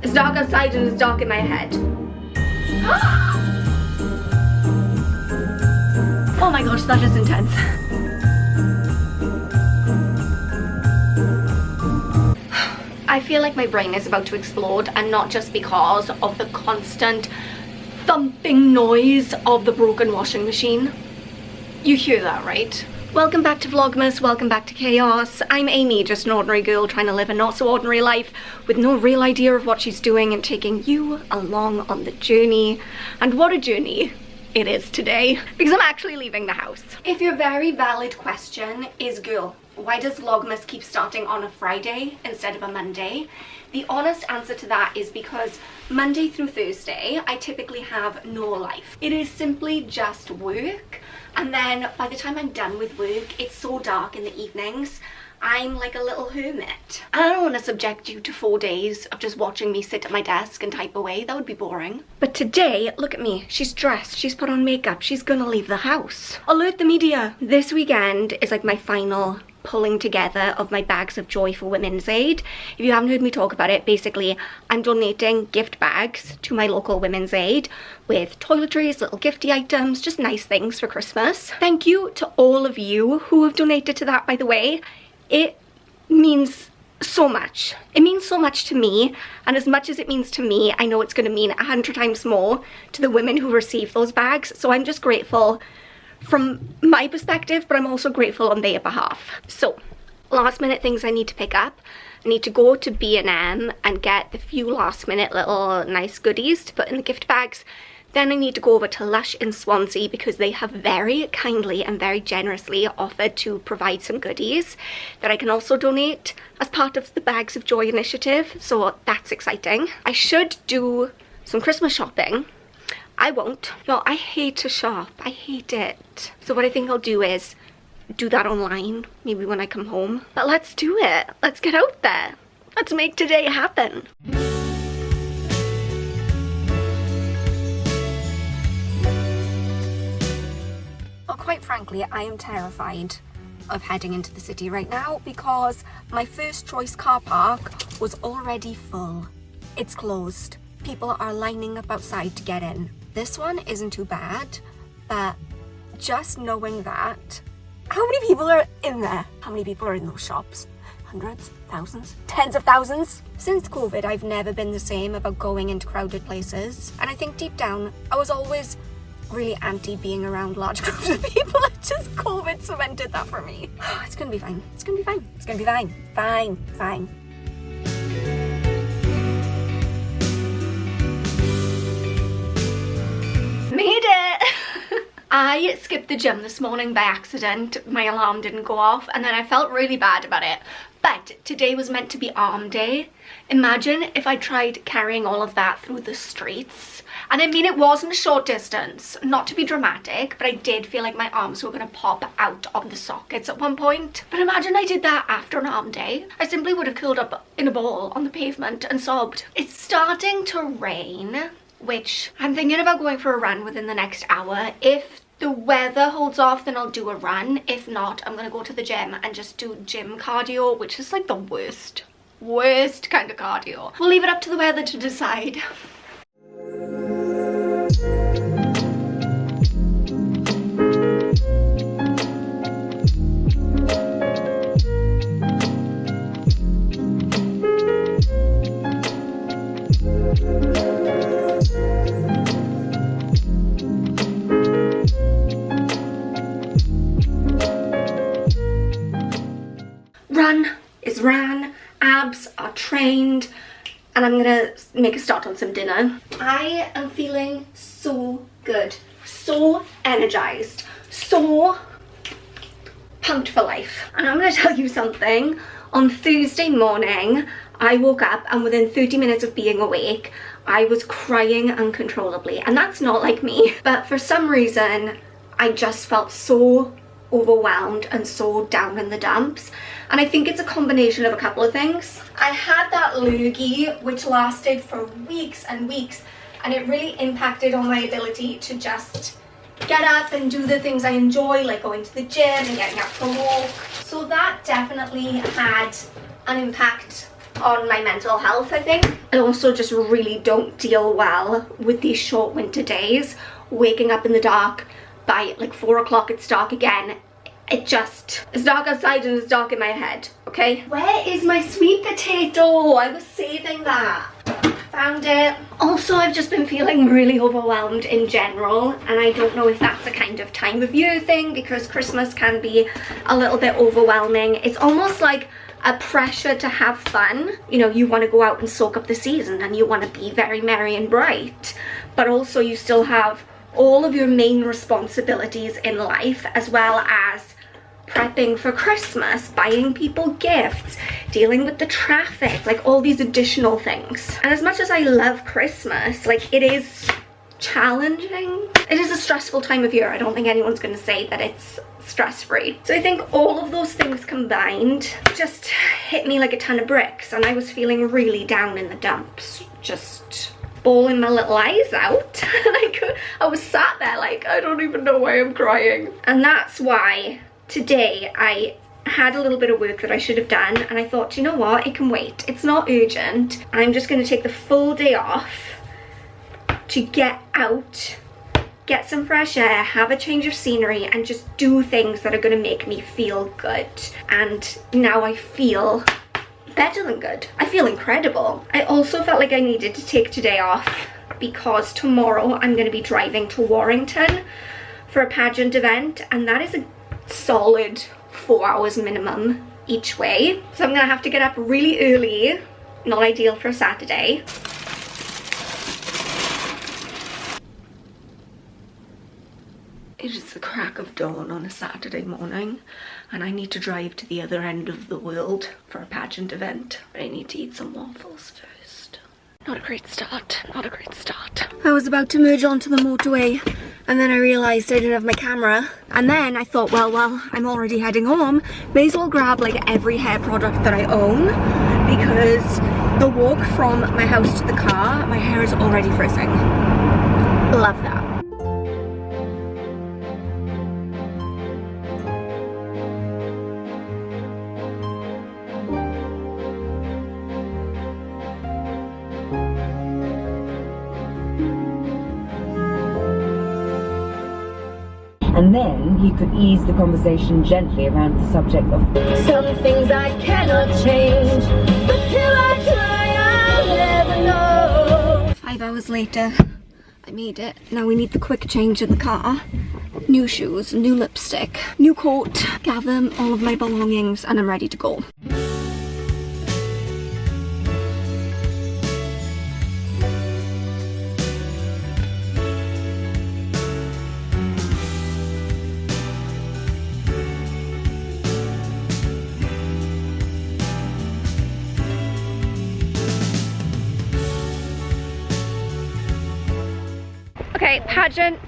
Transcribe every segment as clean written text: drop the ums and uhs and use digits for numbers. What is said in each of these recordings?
It's dark outside and it's dark in my head. Oh my gosh, that is intense. I feel like my brain is about to explode, and not just because of the constant thumping noise of the broken washing machine. You hear that, right? Welcome back to Vlogmas, welcome back to chaos. I'm Amy, just an ordinary girl trying to live a not so ordinary life with no real idea of what she's doing and taking you along on the journey. And what a journey it is today, because I'm actually leaving the house. If your very valid question is, girl, why does Vlogmas keep starting on a Friday instead of a Monday? The honest answer to that is because Monday through Thursday, I typically have no life. It is simply just work. And then by the time I'm done with work, it's so dark in the evenings, I'm like a little hermit. And I don't want to subject you to 4 days of just watching me sit at my desk and type away. That would be boring. But today, look at me. She's dressed, she's put on makeup, she's gonna leave the house. Alert the media. This weekend is like my final pulling together of my bags of joy for Women's Aid. If you haven't heard me talk about it, basically I'm donating gift bags to my local Women's Aid with toiletries, little gifty items, just nice things for Christmas. Thank you to all of you who have donated to that, by the way. It means so much. It means so much to me, and as much as it means to me, I know it's going to mean 100 times more to the women who receive those bags. So I'm just grateful from my perspective, but I'm also grateful on their behalf. So, last minute things I need to pick up. I need to go to B&M and get the few last minute little nice goodies to put in the gift bags. Then I need to go over to Lush in Swansea because they have very kindly and very generously offered to provide some goodies that I can also donate as part of the Bags of Joy initiative. So that's exciting. I should do some Christmas shopping. I won't. No, I hate to shop. I hate it. So what I think I'll do is do that online, maybe when I come home. But let's do it. Let's get out there. Let's make today happen. Well, quite frankly, I am terrified of heading into the city right now because my first choice car park was already full. It's closed. People are lining up outside to get in. This one isn't too bad, but just knowing that, how many people are in there? How many people are in those shops? Hundreds, thousands, tens of thousands? Since COVID, I've never been the same about going into crowded places. And I think deep down, I was always really anti being around large groups of people. Just COVID cemented that for me. It's gonna be fine. It's gonna be fine. It's gonna be fine. Fine. Fine. Made it! I skipped the gym this morning by accident. My alarm didn't go off and then I felt really bad about it. But today was meant to be arm day. Imagine if I tried carrying all of that through the streets. And I mean, it wasn't a short distance, not to be dramatic, but I did feel like my arms were gonna pop out of the sockets at one point. But imagine I did that after an arm day. I simply would have curled up in a ball on the pavement and sobbed. It's starting to rain, which I'm thinking about going for a run within the next hour. If the weather holds off, then I'll do a run. If not, I'm gonna go to the gym and just do gym cardio, which is like the worst kind of cardio. We'll leave it up to the weather to decide. Run is ran, abs are trained, and I'm gonna make a start on some dinner. I am feeling so good, so energized, so pumped for life. And I'm gonna tell you something. On Thursday morning, I woke up and within 30 minutes of being awake, I was crying uncontrollably. And that's not like me. But for some reason, I just felt so overwhelmed and so down in the dumps. And I think it's a combination of a couple of things. I had that lurgy which lasted for weeks and weeks, and it really impacted on my ability to just get up and do the things I enjoy, like going to the gym and getting up for a walk. So that definitely had an impact on my mental health, I think. I also just really don't deal well with these short winter days, waking up in the dark. By like 4 o'clock it's dark again. It's dark outside and it's dark in my head, okay? Where is my sweet potato? I was saving that. Found it. Also, I've just been feeling really overwhelmed in general, and I don't know if that's a kind of time of year thing, because Christmas can be a little bit overwhelming. It's almost like a pressure to have fun. You know, you want to go out and soak up the season and you want to be very merry and bright, but also you still have all of your main responsibilities in life, as well as prepping for Christmas, buying people gifts, dealing with the traffic, like all these additional things. And as much as I love Christmas, like, it is challenging. It is a stressful time of year. I don't think anyone's going to say that it's stress-free. So I think all of those things combined just hit me like a ton of bricks, and I was feeling really down in the dumps, just bawling my little eyes out. I was sat there like, I don't even know why I'm crying. And that's why today I had a little bit of work that I should have done, and I thought, you know what, it can wait. It's not urgent. I'm just going to take the full day off to get out, get some fresh air, have a change of scenery, and just do things that are going to make me feel good. And now I feel better than good. I feel incredible. I also felt like I needed to take today off because tomorrow I'm going to be driving to Warrington for a pageant event, and that is a solid 4 hours minimum each way. So I'm going to have to get up really early. Not ideal for a Saturday. It is the crack of dawn on a Saturday morning, and I need to drive to the other end of the world for a pageant event. I need to eat some waffles first. Not a great start, not a great start. I was about to merge onto the motorway, and then I realised I didn't have my camera. And then I thought, well, I'm already heading home. May as well grab like every hair product that I own, because the walk from my house to the car, my hair is already frizzing. Love that. And then he could ease the conversation gently around the subject of some things I cannot change, but till I try I'll never know. 5 hours later, I made it. Now we need the quick change in the car. New shoes, new lipstick, new coat, gather all of my belongings, and I'm ready to go. Okay, pageant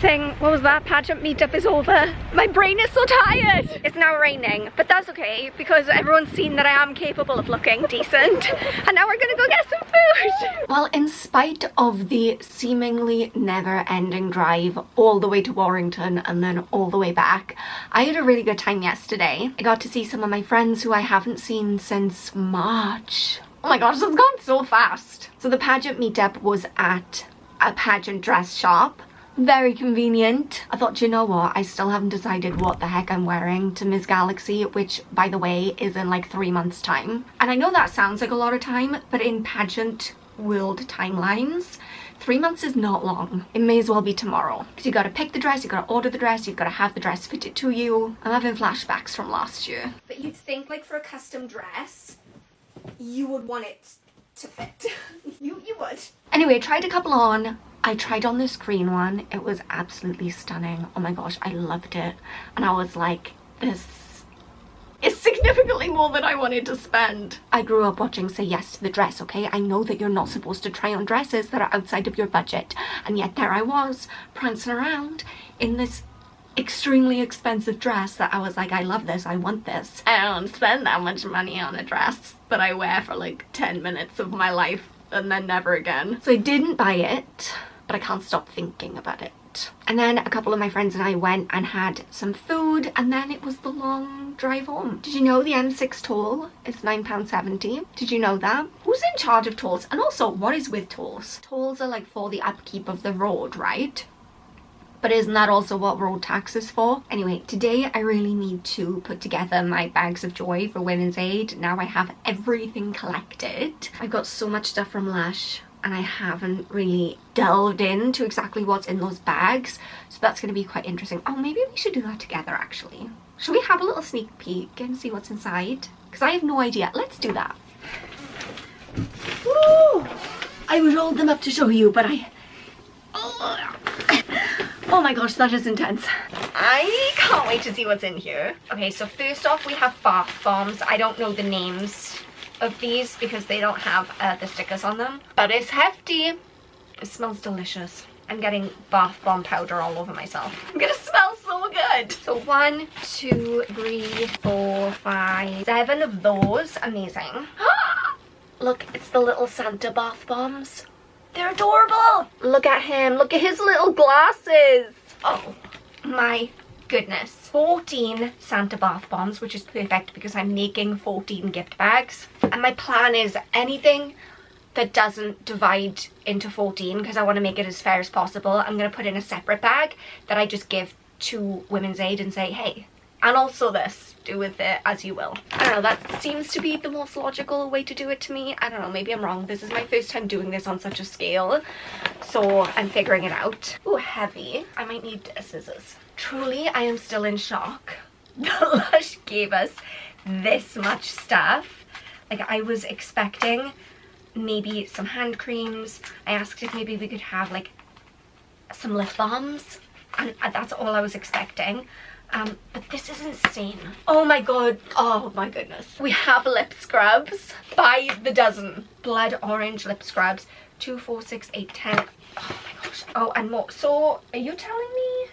thing, what was that? Pageant meetup is over. My brain is so tired. It's now raining, but that's okay because everyone's seen that I am capable of looking decent. And now we're gonna go get some food. Well, in spite of the seemingly never-ending drive all the way to Warrington and then all the way back, I had a really good time yesterday. I got to see some of my friends who I haven't seen since March. Oh my gosh, it's gone so fast. So the pageant meetup was at a pageant dress shop. Very convenient. I thought, you know what, I still haven't decided what the heck I'm wearing to Miss Galaxy, which by the way is in like 3 months time. And I know that sounds like a lot of time, but in pageant world timelines, 3 months is not long. It may as well be tomorrow, because you gotta pick the dress, you gotta order the dress, you've gotta have the dress fitted to you. I'm having flashbacks from last year. But you'd think like for a custom dress you would want it to fit. you would. Anyway, I tried a couple on. I tried on this green one. It was absolutely stunning. Oh my gosh, I loved it. And I was like, this is significantly more than I wanted to spend. I grew up watching Say Yes to the Dress, okay? I know that you're not supposed to try on dresses that are outside of your budget. And yet there I was, prancing around in this extremely expensive dress that I was like, I love this, I want this. I don't spend that much money on a dress that I wear for like 10 minutes of my life and then never again. So I didn't buy it, but I can't stop thinking about it. that. And then a couple of my friends and I went and had some food, and then it was the long drive home. Did you know the M6 toll is £9.70? Did you know that? Who's in charge of tolls? And also, what is with tolls? Tolls are like for the upkeep of the road, right? But isn't that also what road tax is for? Anyway, today I really need to put together my bags of joy for Women's Aid. Now I have everything collected. I've got so much stuff from Lush and I haven't really delved into exactly what's in those bags. So that's going to be quite interesting. Oh, maybe we should do that together actually. Should we have a little sneak peek and see what's inside? Because I have no idea. Let's do that. Woo! I would hold them up to show you, but oh my gosh, that is intense. I can't wait to see what's in here. Okay, so first off we have bath bombs. I don't know the names of these because they don't have the stickers on them. But it's hefty. It smells delicious. I'm getting bath bomb powder all over myself. I'm gonna smell so good. So 1, 2, 3, 4, 5, 7 of those. Amazing. Look, it's the little Santa bath bombs. They're adorable. Look at him. Look at his little glasses. Oh my goodness. 14 Santa bath bombs, which is perfect because I'm making 14 gift bags. And my plan is anything that doesn't divide into 14, because I want to make it as fair as possible, I'm going to put in a separate bag that I just give to Women's Aid and say, hey, and also this, do with it as you will. I don't know, that seems to be the most logical way to do it to me. I don't know, maybe I'm wrong. This is my first time doing this on such a scale, so I'm figuring it out. Ooh, heavy. I might need scissors. Truly, I am still in shock that Lush gave us this much stuff. Like, I was expecting maybe some hand creams. I asked if maybe we could have like some lip balms, and that's all I was expecting. But this is insane. Oh my god. Oh my goodness. We have lip scrubs by the dozen. Blood orange lip scrubs. 2, 4, 6, 8, 10. Oh my gosh. Oh, and more. So, are you telling me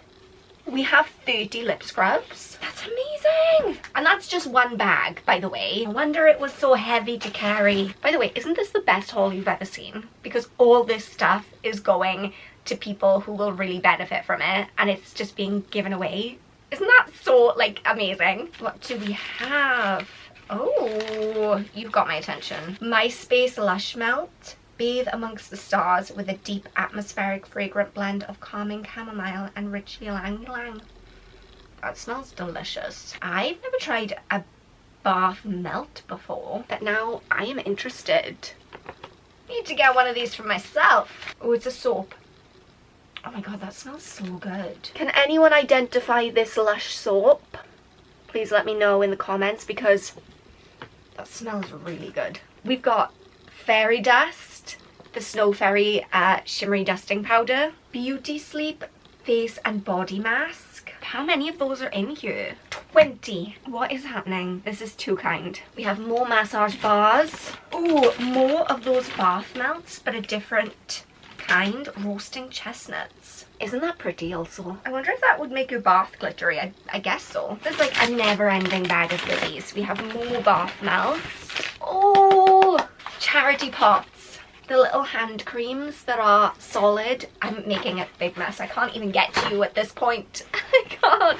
we have 30 lip scrubs? That's amazing. And that's just one bag, by the way. No wonder it was so heavy to carry. By the way, isn't this the best haul you've ever seen? Because all this stuff is going to people who will really benefit from it, and it's just being given away. Isn't that so, like, amazing? What do we have? Oh, you've got my attention. MySpace Lush Melt. Bathe amongst the stars with a deep atmospheric fragrant blend of calming chamomile and rich ylang ylang. That smells delicious. I've never tried a bath melt before, but now I am interested. Need to get one of these for myself. Oh, it's a soap. Oh my god, that smells so good. Can anyone identify this Lush soap? Please let me know in the comments because that smells really good. We've got Fairy Dust, the Snow Fairy Shimmery Dusting Powder, Beauty Sleep Face and Body Mask. How many of those are in here? 20. What is happening? This is too kind. We have more massage bars. Oh, more of those bath melts, but a different kind. Roasting chestnuts. Isn't that pretty also? I wonder if that would make your bath glittery. I guess so. There's like a never-ending bag of goodies. We have more bath melts. Oh, charity pots. The little hand creams that are solid. I'm making a big mess. I can't even get to you at this point. I can't.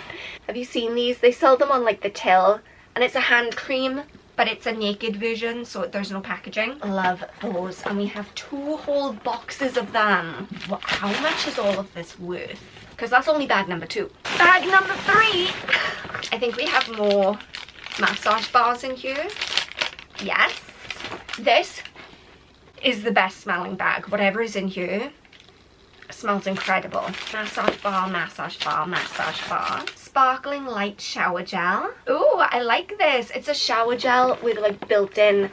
Have you seen these? They sell them on like the till, and it's a hand cream, but it's a naked version, so there's no packaging. Love those. And we have 2 whole boxes of them. What, how much is all of this worth? Because that's only bag number 2. Bag number 3! I think we have more massage bars in here. Yes. This is the best smelling bag. Whatever is in here smells incredible. Massage bar, massage bar, massage bar. Sparkling light shower gel. Ooh, I like this. It's a shower gel with like built-in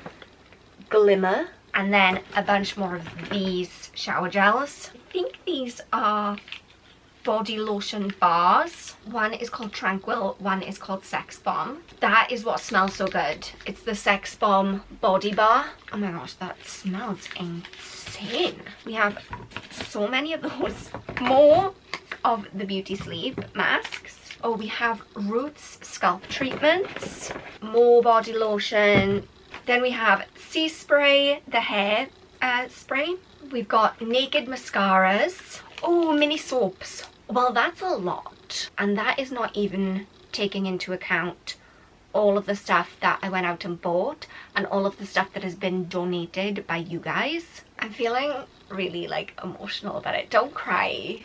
glimmer. And then a bunch more of these shower gels. I think these are body lotion bars. One is called Tranquil, one is called Sex Bomb. That is what smells so good. It's the Sex Bomb body bar. Oh my gosh, that smells insane. We have so many of those. More of the Beauty Sleep masks. Oh, we have Roots scalp treatments. More body lotion. Then we have Sea Spray, the hair spray. We've got Naked mascaras. Oh, mini soaps. Well, that's a lot. And that is not even taking into account all of the stuff that I went out and bought and all of the stuff that has been donated by you guys. I'm feeling really like emotional about it. Don't cry.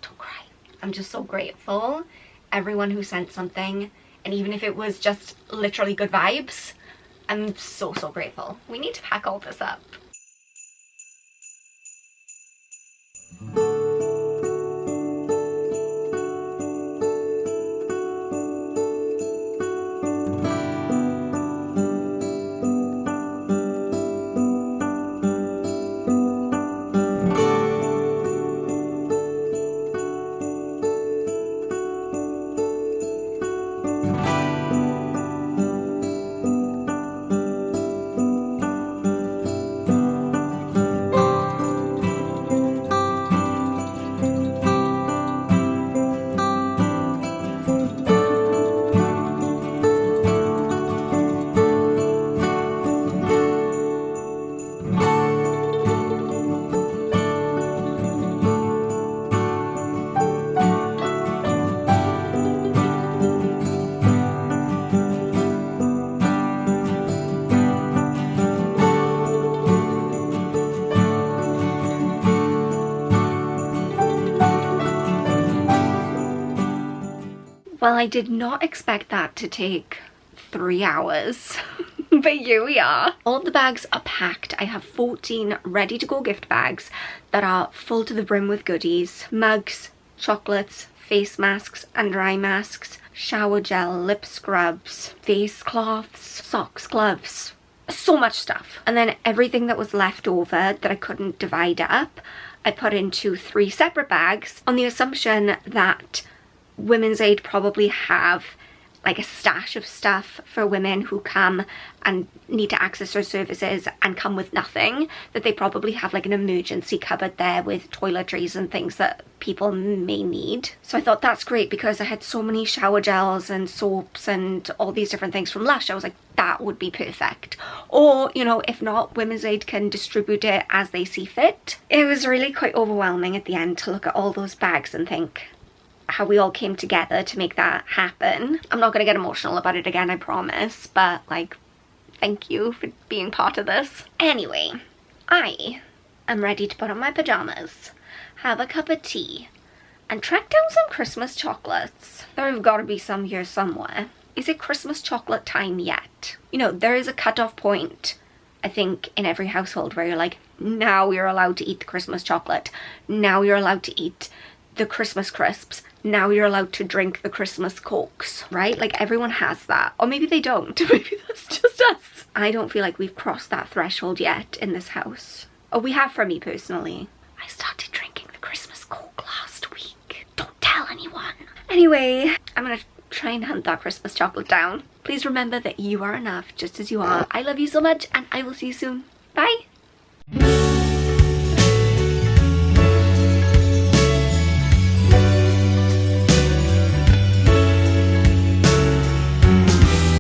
Don't cry. I'm just so grateful. Everyone who sent something, and even if it was just literally good vibes, I'm so grateful. We need to pack all this up. Well, I did not expect that to take 3 hours, but here we are. All of the bags are packed. I have 14 ready to go gift bags that are full to the brim with goodies, mugs, chocolates, face masks, under eye masks, shower gel, lip scrubs, face cloths, socks, gloves, so much stuff. And then everything that was left over that I couldn't divide up, I put into 3 separate bags on the assumption that Women's Aid probably have like a stash of stuff for women who come and need to access their services and come with nothing, that they probably have like an emergency cupboard there with toiletries and things that people may need. So I thought that's great because I had so many shower gels and soaps and all these different things from Lush. I was like, that would be perfect. Or, you know, if not, Women's Aid can distribute it as they see fit. It was really quite overwhelming at the end to look at all those bags and think how we all came together to make that happen. I'm not gonna get emotional about it again, I promise, but like, thank you for being part of this. Anyway, I am ready to put on my pajamas, have a cup of tea, and track down some Christmas chocolates. There have got to be some here somewhere. Is it Christmas chocolate time yet? You know, there is a cutoff point, I think, in every household where you're like, now you're allowed to eat the Christmas chocolate. Now you're allowed to eat the Christmas crisps. Now you're allowed to drink the Christmas Cokes, right? Like everyone has that. Or maybe they don't. Maybe that's just us. I don't feel like we've crossed that threshold yet in this house. Oh, we have for me personally. I started drinking the Christmas Coke last week. Don't tell anyone. Anyway, I'm gonna try and hunt that Christmas chocolate down. Please remember that you are enough just as you are. I love you so much and I will see you soon. Bye.